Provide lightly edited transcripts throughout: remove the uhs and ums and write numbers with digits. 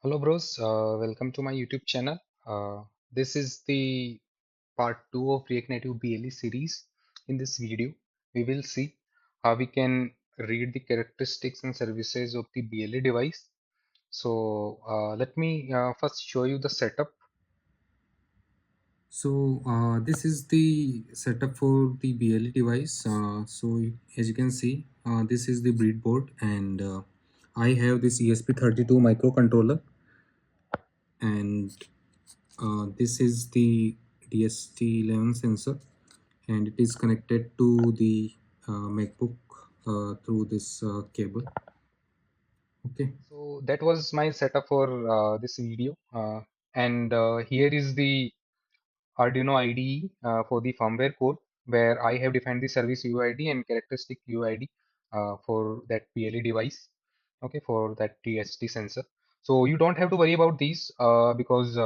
Hello, bros. Welcome to my YouTube channel. This is the part 2 of React Native BLE series. In this video, we will see how we can read the characteristics and services of the BLE device. So, let me first show you the setup. This is the setup for the BLE device. As you can see, this is the breadboard, and I have this ESP32 microcontroller, and this is the DST11 sensor, and it is connected to the MacBook through this cable. Okay. So that was my setup for this video. And here is the Arduino IDE for the firmware code where I have defined the service UID and characteristic UID for that PLE device, okay, for that TST sensor. So you don't have to worry about these because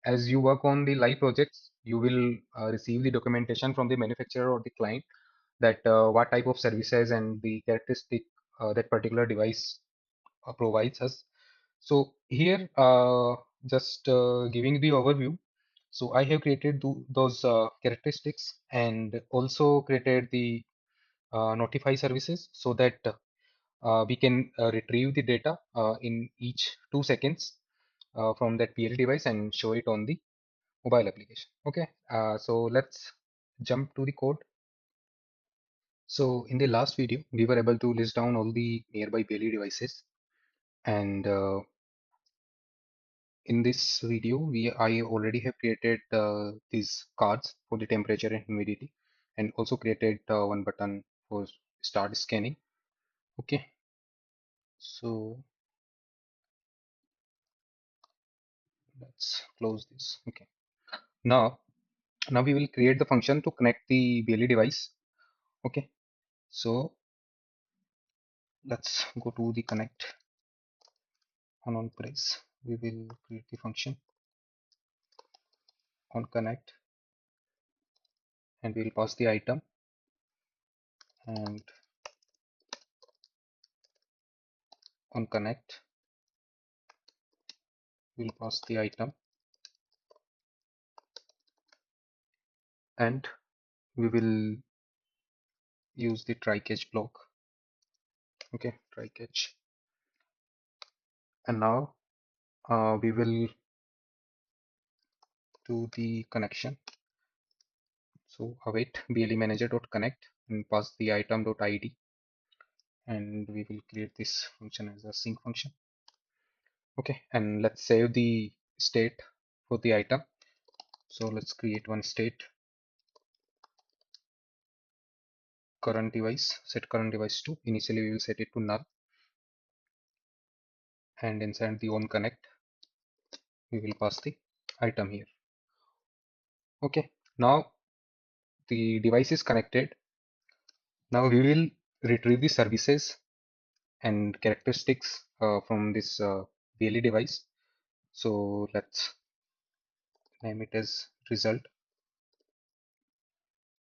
as you work on the live projects, you will receive the documentation from the manufacturer or the client that what type of services and the characteristic that particular device provides us. So here, just giving the overview. So I have created those characteristics and also created the notify services so that we can retrieve the data in each 2 seconds from that PL device and show it on the mobile application. Okay, so let's jump to the code. So in the last video, we were able to list down all the nearby PLE devices, and in this video, I already have created these cards for the temperature and humidity, and also created one button for start scanning. Okay, so let's close this. Okay, now we will create the function to connect the BLE device. Okay, so let's go to the connect on press. We will create the function on connect, and we will pass the item, and on connect we'll pass the item, and we will use the try catch block. Okay, try catch, and now we will do the connection. So await BLE manager.connect and pass the item.id, and we will create this function as a sync function. Okay, and let's save the state for the item. So let's create one state, current device, set current device to, initially we will set it to null, and inside the on connect we will pass the item here. Okay, now the device is connected. Now we will retrieve the services and characteristics from this BLE device. So let's name it as result.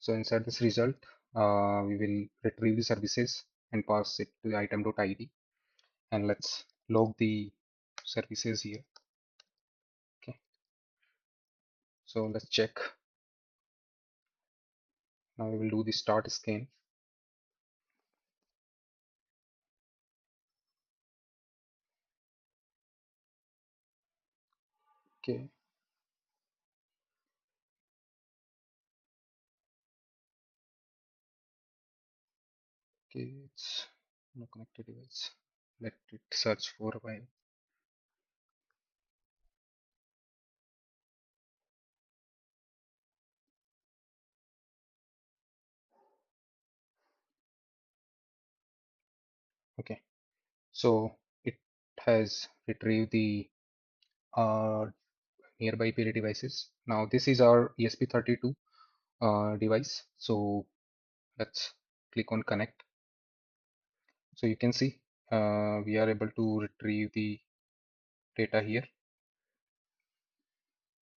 So inside this result, we will retrieve the services and pass it to the item.id, and let's log the services here. Okay, so let's check. Now we will do the start scan. Okay, okay, it's no connected device. Let it search for a while. Okay, so it has retrieved the uh, nearby PLE devices. Now this is our ESP32 device. So let's click on connect. So you can see we are able to retrieve the data here.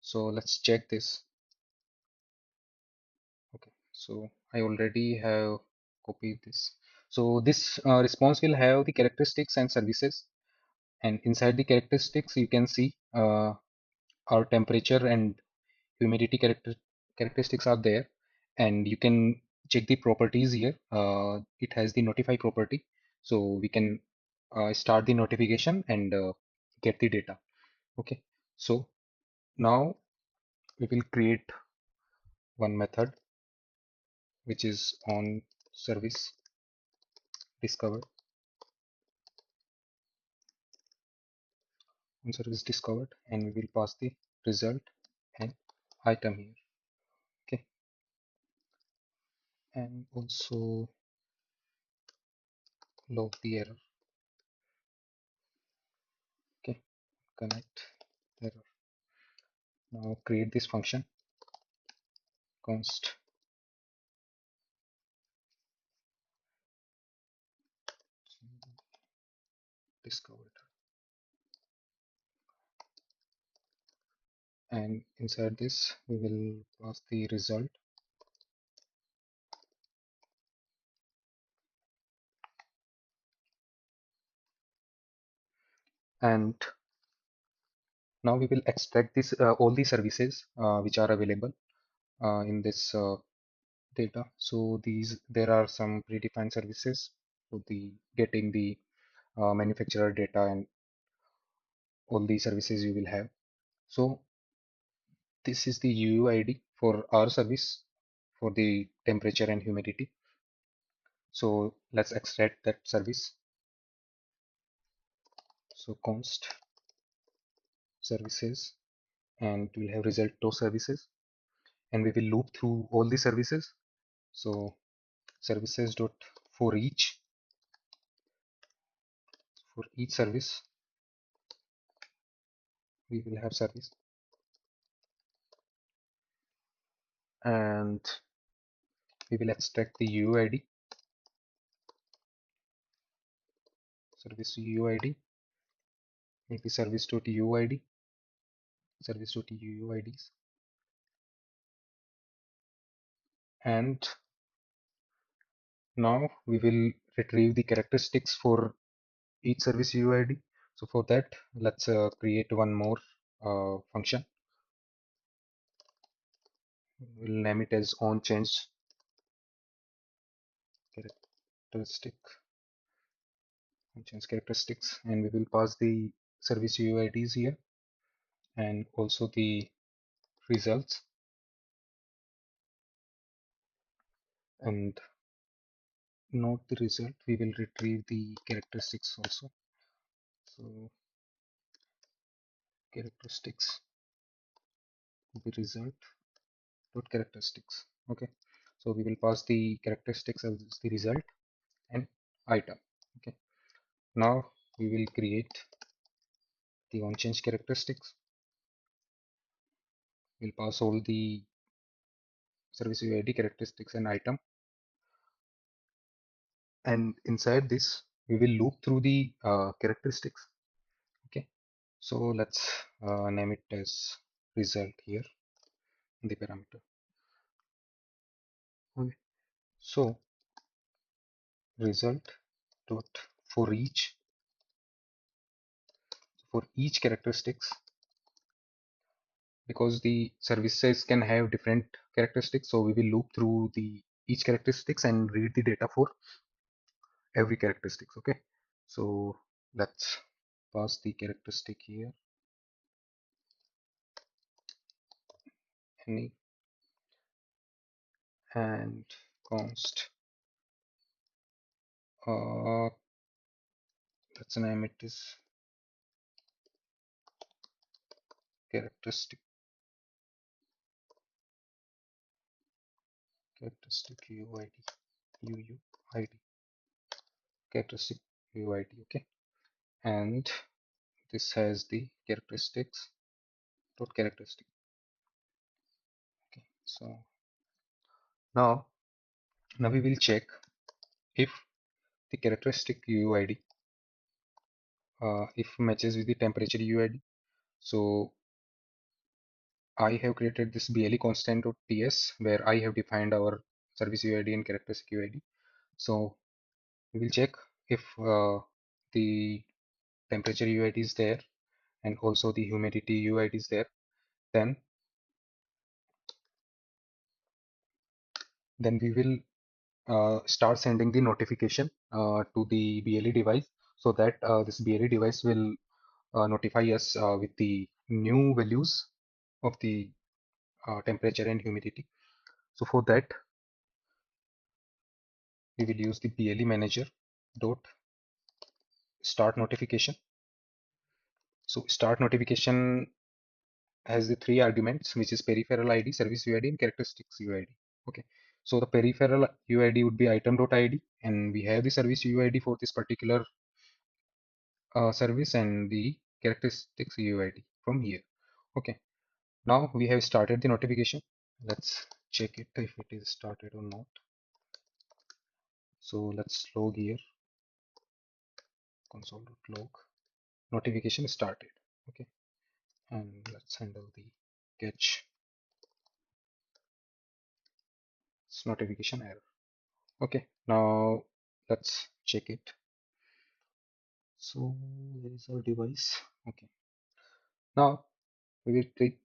So let's check this. Okay, so I already have copied this. So this response will have the characteristics and services, And inside the characteristics, you can see our temperature and humidity characteristics are there, and you can check the properties here. It has the notify property, so we can start the notification and get the data. Okay, so now we will create one method which is on service discovered, and we will pass the result and item here. Okay, and also log the error. Okay, connect error. Now create this function const discovered, and inside this we will pass the result, and now we will extract this all the services which are available in this data. So these there are some predefined services for the getting the manufacturer data and all the services you will have. So this is the UUID for our service for the temperature and humidity. So let's extract that service. So const services, and we'll have result to services, and we will loop through all the services. So services dot for each service we will have service, and we will extract the UUID, service UUID, maybe service.UUIDs, and now we will retrieve the characteristics for each service UUID. So for that, let's create one more function. We'll name it as on change characteristic, on change characteristics, and we will pass the service UUIDs here and also the results, and not the result, we will retrieve the characteristics also. So characteristics, the result dot characteristics. Okay, so we will pass the characteristics as the result and item. Okay, now we will create the on change characteristics. We'll pass all the service UID characteristics and item, and inside this we will loop through the characteristics. Okay, so let's name it as result here in the parameter. Okay, so result dot for each characteristics, because the services can have different characteristics, so we will loop through the each characteristics and read the data for every characteristics. Okay, so let's pass the characteristic here, any, and const uh, let's name it is characteristic UID, UUID, characteristic UID. Okay, and this has the characteristics dot characteristic. Okay, so now we will check if the characteristic UID if matches with the temperature UID. So I have created this BLE constant.ts where I have defined our service UID and characteristic UID. So we will check if the temperature UID is there, and also the humidity UID is there. Then we will start sending the notification to the BLE device, so that this BLE device will notify us with the new values of the temperature and humidity. So for that, we will use the BLE manager dot start notification. So start notification has the three arguments, which is peripheral ID, service UID, and characteristics UID. Okay. So the peripheral UID would be item.id, and we have the service UID for this particular service and the characteristics UID from here. Okay. Now we have started the notification. Let's check it if it is started or not. So let's log here, console.log. Notification started. Okay. And let's handle the catch notification error. Okay. Now let's check it. So there is our device. Okay. Now we will click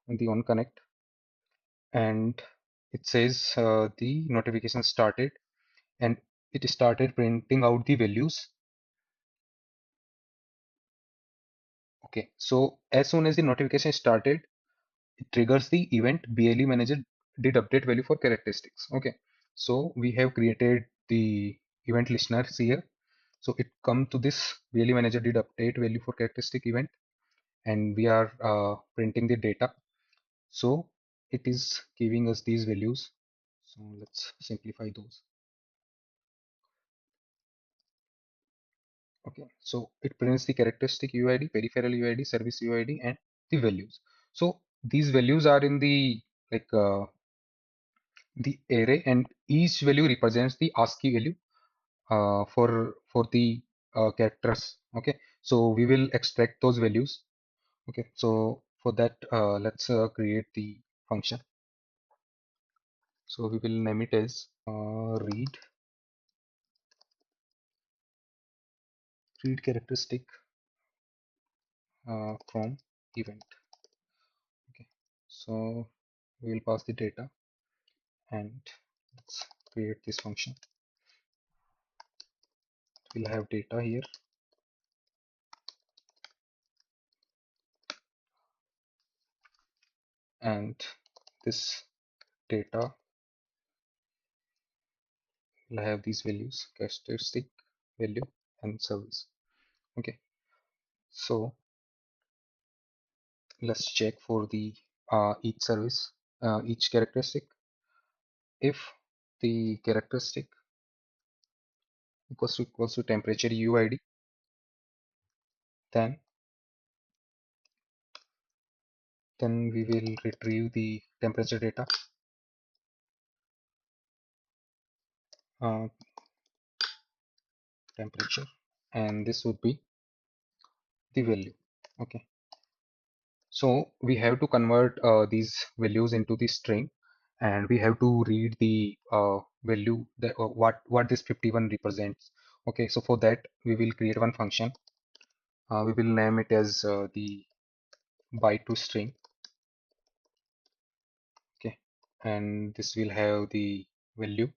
on the on connect, and it says the notification started, and it started printing out the values. Okay. So as soon as the notification started, it triggers the event BLE manager did update value for characteristics. Okay. So we have created the event listeners here. So it come to this BLE manager did update value for characteristic event, and we are printing the data. So it is giving us these values. So let's simplify those. Okay, so it prints the characteristic UID, peripheral UID, service UID, and the values. So these values are in the array, and each value represents the ASCII value for the characters. Okay, so we will extract those values. Okay, so for that, let's create the function. So we will name it as read characteristic from event. Okay, so we will pass the data, and let's create this function. We'll have data here, and this data will have these values: characteristic, value, and service. Okay, so let's check for the each service, each characteristic. If the characteristic equals to temperature UID, then we will retrieve the temperature data, uh, temperature, and this would be the value. Okay, so we have to convert these values into the string, and we have to read the value that what this 51 represents. Okay, so for that we will create one function. We will name it as the byte to string. Okay, and this will have the value.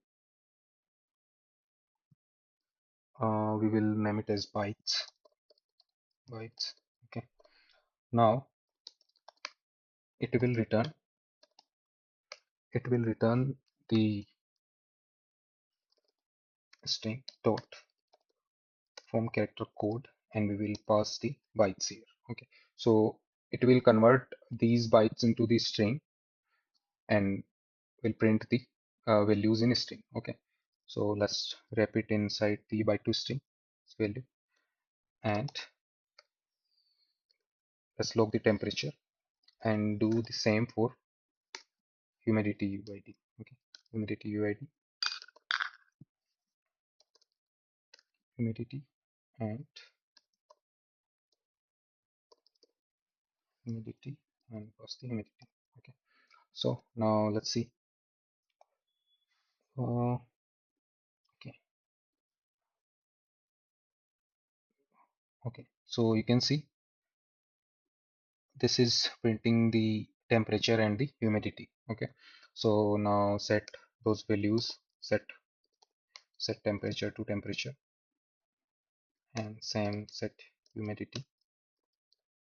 We will name it as bytes. Okay, now it will return the string dot from character code, and we will pass the bytes here. Okay, so it will convert these bytes into the string and will print the values in string. Okay, so let's wrap it inside the byte to string value, and let's log the temperature and do the same for humidity UID. Okay, humidity UID, humidity, and humidity, and pass the humidity. Okay, so now let's see. Okay, okay, So you can see this is printing the temperature and the humidity. Okay, so now set those values, set temperature to temperature, and same set humidity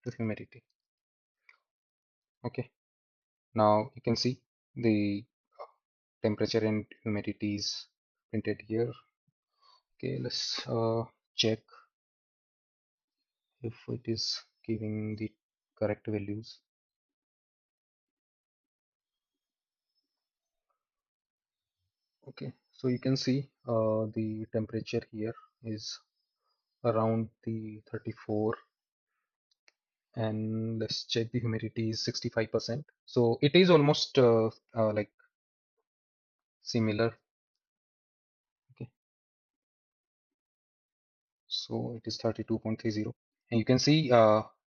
to humidity. Okay, now you can see the temperature and humidity is printed here. Okay, let's check if it is giving the correct values. Okay, so you can see the temperature here is around the 34, and let's check the humidity is 65%. So it is almost like similar. Okay, so it is 32.30, and you can see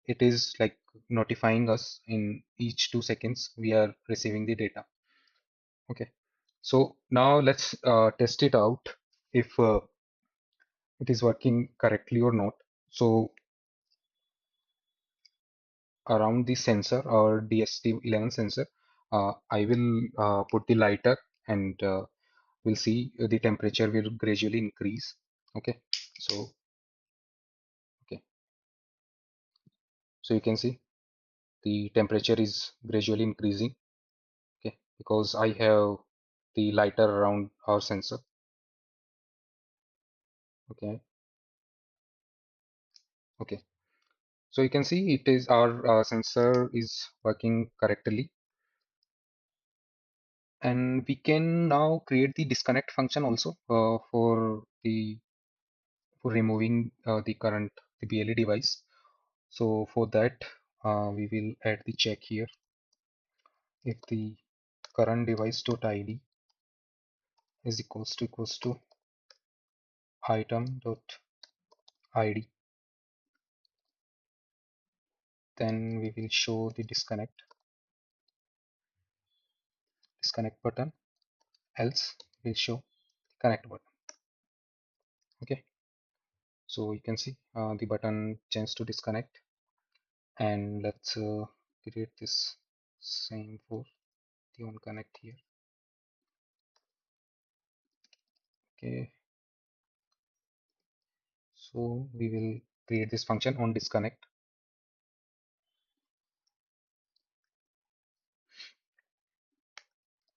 it is like notifying us in each 2 seconds we are receiving the data. Okay, so now let's test it out if it is working correctly or not. So around the sensor or DST11 sensor, I will put the lighter, and we'll see the temperature will gradually increase. Okay, so okay, so you can see the temperature is gradually increasing. Okay, because I have the lighter around our sensor. Okay, okay, so you can see it is our sensor is working correctly, and we can now create the disconnect function also for removing the current the BLE device. So for that, we will add the check here. If the current device dot ID is equals to item dot ID, then we will show the disconnect button, else we'll show connect button. Okay, so you can see the button changed to disconnect, and let's create this same for the on connect here. Okay, so we will create this function on disconnect.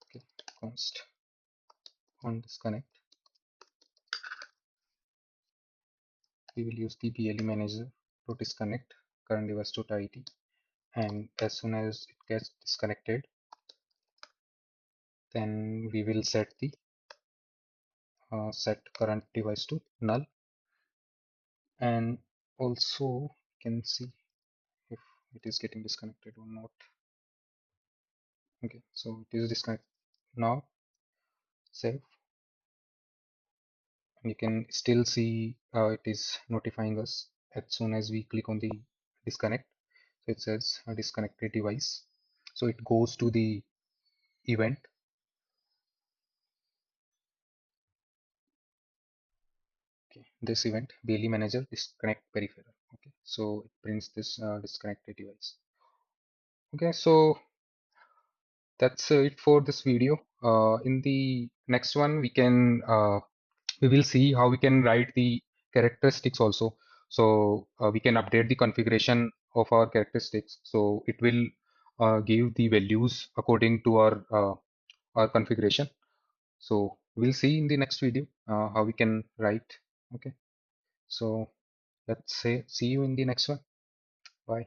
Okay, const on disconnect. We will use the BLE manager to disconnect current device to IT, and as soon as it gets disconnected, then we will set the set current device to null, and also you can see if it is getting disconnected or not. Okay, so it is disconnected now. Save, and you can still see it is notifying us as soon as we click on the disconnect. So it says a disconnected device, so it goes to the event. Okay, this event BLE manager disconnect peripheral. Okay, so it prints this disconnected device. Okay, so that's it for this video. In the next one, we will see how we can write the characteristics also. So we can update the configuration of our characteristics. So it will give the values according to our configuration. So we'll see in the next video how we can write. Okay. So let's say see you in the next one. Bye.